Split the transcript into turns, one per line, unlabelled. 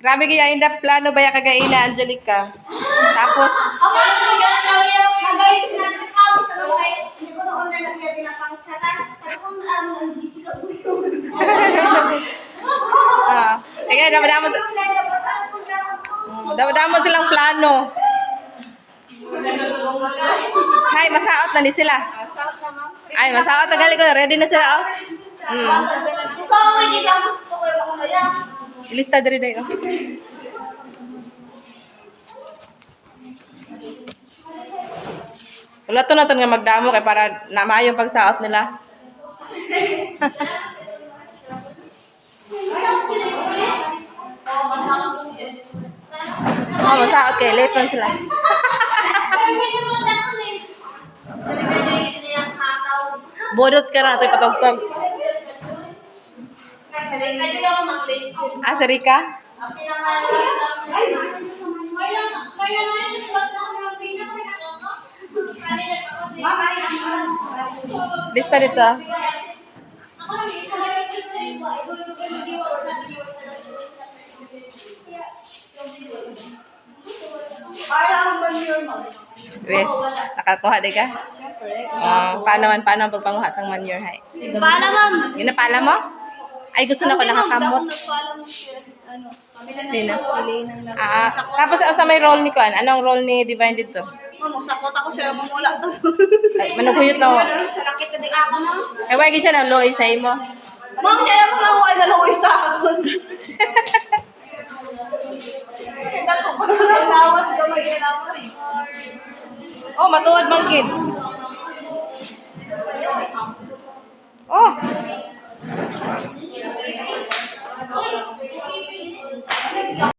Grabe kaya inda plano ba ya kagaina, Angelica? Tapos, kaya damo silang plano. Hay, masaot na ni sila. Ay, masaot na gali ko. Ready na sila, oh. Ilista diri dayo. Wala to naton nga magdamo kay para namayong pagsaot nila. Oh, masaot kay late man sila. Bodots ka na ito ipatugtog. Si Rika? Lista dito. Wes, nakakuha di ka? Paano ang pagpanguha sang manure hay?
Pala, ma'am.
Ginapala mo? Ay, gusto na ko nakakamot. Sino? Tapos sa may role ni Kuan, anong role ni Divine dito?
Ma'am, sakot ako siya mamula to.
Ay, manuguyot na mo.
Sakit na din ako, no?
Ay, wagi siya ng loy sa imo.
Ma'am, siya yung mga ay naluwi sa akin. Lawas ka mag-ilawas.
Oh, matuwad man kid.